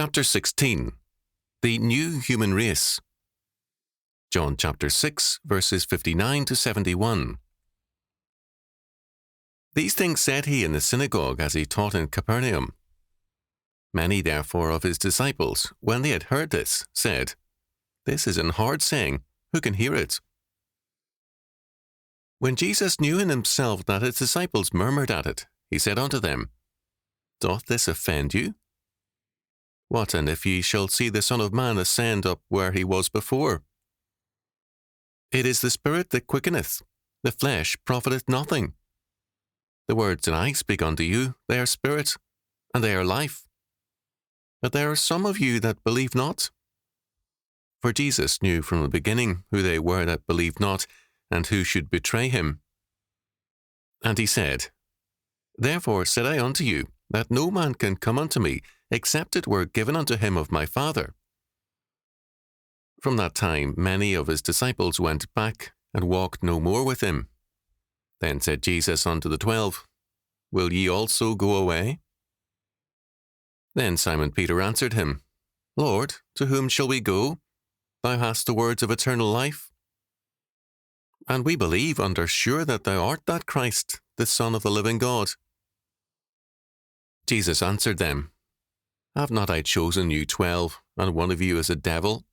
Chapter 16. The New Human Race. John chapter 6, verses 59 to 71. These things said he in the synagogue as he taught in Capernaum. Many therefore of his disciples, when they had heard this, said, This is an hard saying, who can hear it? When Jesus knew in himself that his disciples murmured at it, he said unto them, Doth this offend you? What and if ye shall see the Son of Man ascend up where he was before? It is the Spirit that quickeneth, the flesh profiteth nothing. The words that I speak unto you, they are spirit, and they are life. But there are some of you that believe not. For Jesus knew from the beginning who they were that believed not, and who should betray him. And he said, Therefore said I unto you, that no man can come unto me, except it were given unto him of my Father. From that time many of his disciples went back, and walked no more with him. Then said Jesus unto the 12, Will ye also go away? Then Simon Peter answered him, Lord, to whom shall we go? Thou hast the words of eternal life. And we believe and are sure that thou art that Christ, the Son of the living God. Jesus answered them, Have not I chosen you 12, and one of you is a devil?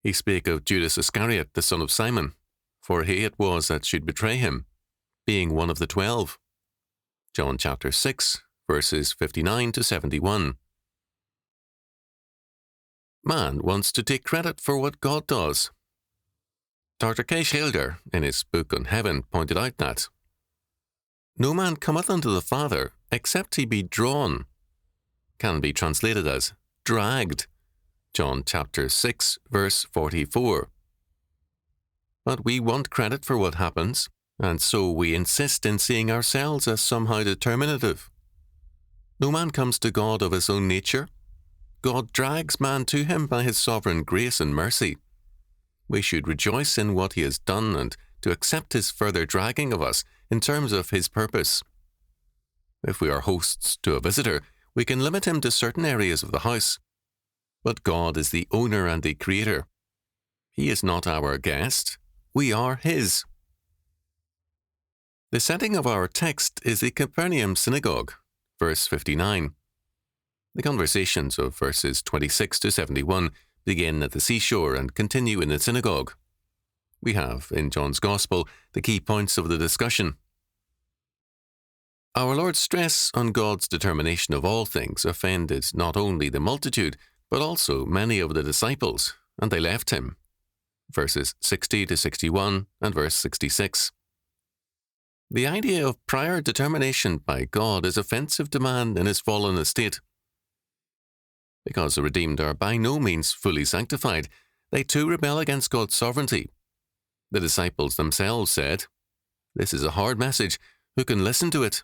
He spake of Judas Iscariot, the son of Simon, for he it was that should betray him, being one of the 12. John chapter 6, verses 59 to 71. Man wants to take credit for what God does. Dr. K. Schilder, in his book on heaven, pointed out that no man cometh unto the Father, except he be drawn, can be translated as dragged. John chapter 6, verse 44. But we want credit for what happens, and so we insist in seeing ourselves as somehow determinative. No man comes to God of his own nature. God drags man to him by his sovereign grace and mercy. We should rejoice in what he has done and to accept his further dragging of us in terms of his purpose. If we are hosts to a visitor, we can limit him to certain areas of the house. But God is the owner and the creator. He is not our guest. We are his. The setting of our text is the Capernaum synagogue, verse 59. The conversations of verses 26 to 71 begin at the seashore and continue in the synagogue. We have, in John's Gospel, the key points of the discussion. Our Lord's stress on God's determination of all things offended not only the multitude, but also many of the disciples, and they left him. Verses 60 to 61 and verse 66. The idea of prior determination by God is offensive to man in his fallen estate. Because the redeemed are by no means fully sanctified, they too rebel against God's sovereignty. The disciples themselves said, This is a hard message. Who can listen to it?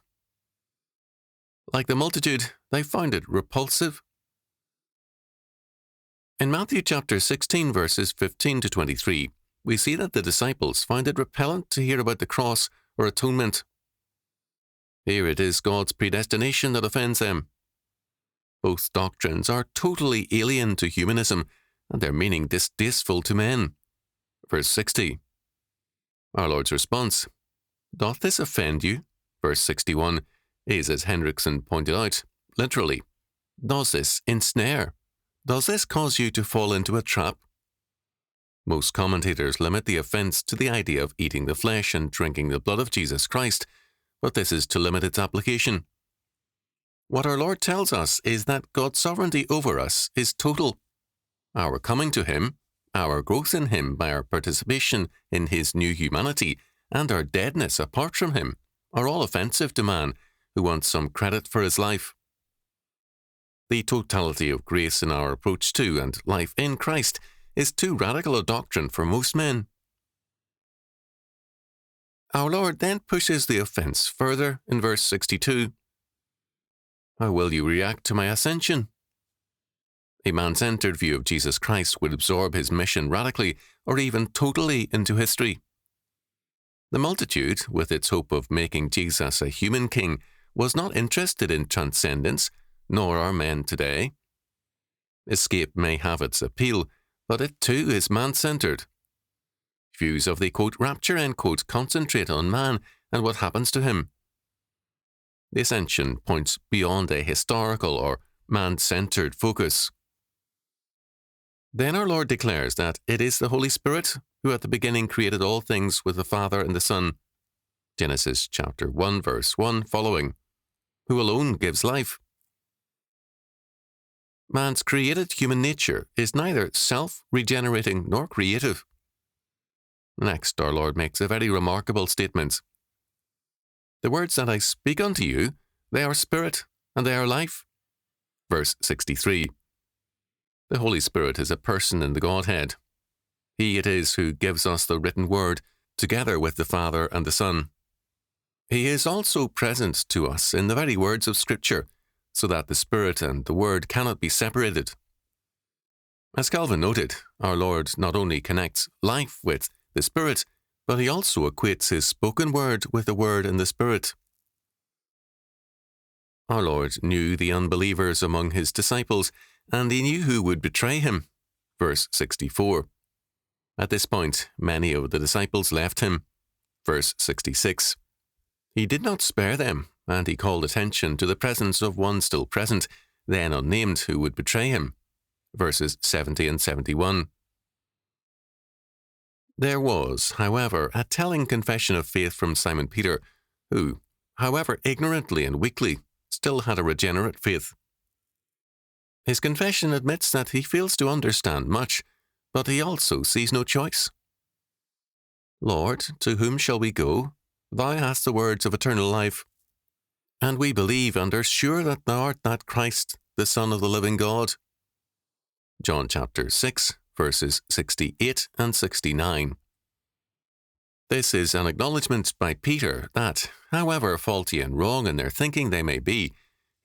Like the multitude, they found it repulsive. In Matthew chapter 16, verses 15 to 23, we see that the disciples found it repellent to hear about the cross or atonement. Here it is God's predestination that offends them. Both doctrines are totally alien to humanism, and their meaning distasteful to men. Verse 60. Our Lord's response, Doth this offend you? Verse 61 is, as Hendrickson pointed out, literally, Does this ensnare? Does this cause you to fall into a trap? Most commentators limit the offense to the idea of eating the flesh and drinking the blood of Jesus Christ, but this is to limit its application. What our Lord tells us is that God's sovereignty over us is total. Our coming to him, our growth in him by our participation in his new humanity, and our deadness apart from him, are all offensive to man who wants some credit for his life. The totality of grace in our approach to and life in Christ is too radical a doctrine for most men. Our Lord then pushes the offense further in verse 62. How will you react to my ascension? A man-centered view of Jesus Christ would absorb his mission radically or even totally into history. The multitude, with its hope of making Jesus a human king, was not interested in transcendence, nor are men today. Escape may have its appeal, but it too is man-centered. Views of the, quote, rapture, end quote, concentrate on man and what happens to him. The ascension points beyond a historical or man-centered focus. Then our Lord declares that it is the Holy Spirit who at the beginning created all things with the Father and the Son, Genesis chapter 1 verse 1 following, who alone gives life. Man's created human nature is neither self-regenerating nor creative. Next, our Lord makes a very remarkable statement. The words that I speak unto you, they are spirit and they are life. Verse 63. The Holy Spirit is a person in the Godhead. He it is who gives us the written word, together with the Father and the Son. He is also present to us in the very words of Scripture, so that the Spirit and the Word cannot be separated. As Calvin noted, our Lord not only connects life with the Spirit, but he also equates his spoken word with the Word and the Spirit. Our Lord knew the unbelievers among his disciples, and he knew who would betray him. Verse 64. At this point, many of the disciples left him. Verse 66. He did not spare them, and he called attention to the presence of one still present, then unnamed, who would betray him. Verses 70 and 71. There was, however, a telling confession of faith from Simon Peter, who, however ignorantly and weakly, still had a regenerate faith. His confession admits that he fails to understand much, but he also sees no choice. Lord, to whom shall we go? Thou hast the words of eternal life. And we believe and are sure that thou art that Christ, the Son of the living God. John chapter 6, verses 68 and 69. This is an acknowledgement by Peter that, however faulty and wrong in their thinking they may be,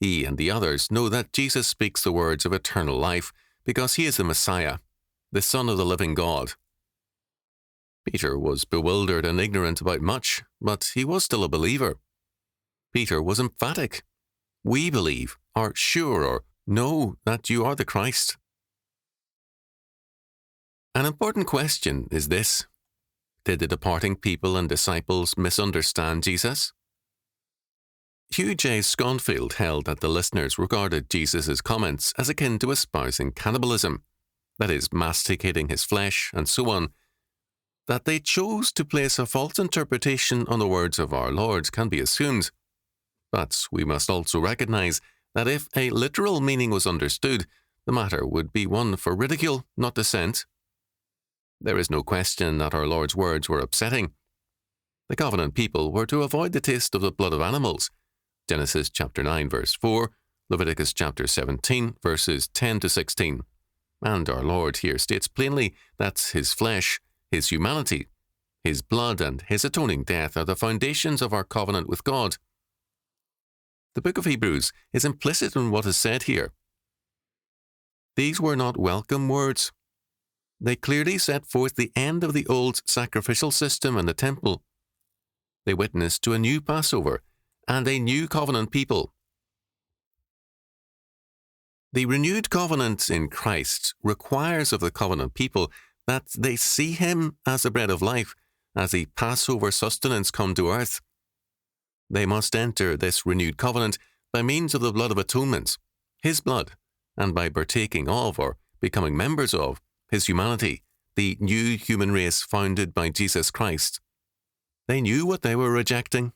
he and the others know that Jesus speaks the words of eternal life because he is the Messiah, the Son of the living God. Peter was bewildered and ignorant about much, but he was still a believer. Peter was emphatic. We believe, are sure, or know that you are the Christ. An important question is this. Did the departing people and disciples misunderstand Jesus? Hugh J. Sconfield held that the listeners regarded Jesus' comments as akin to espousing cannibalism, that is, masticating his flesh, and so on. That they chose to place a false interpretation on the words of our Lord can be assumed. But we must also recognize that if a literal meaning was understood, the matter would be one for ridicule, not dissent. There is no question that our Lord's words were upsetting. The covenant people were to avoid the taste of the blood of animals. Genesis chapter 9 verse 4, Leviticus chapter 17 verses 10 to 16. And our Lord here states plainly that his flesh, his humanity, his blood and his atoning death are the foundations of our covenant with God. The book of Hebrews is implicit in what is said here. These were not welcome words. They clearly set forth the end of the old sacrificial system in the temple. They witnessed to a new Passover and a new covenant people. The renewed covenant in Christ requires of the covenant people that they see him as the bread of life, as the Passover sustenance come to earth. They must enter this renewed covenant by means of the blood of atonement, his blood, and by partaking of or becoming members of his humanity, the new human race founded by Jesus Christ. They knew what they were rejecting.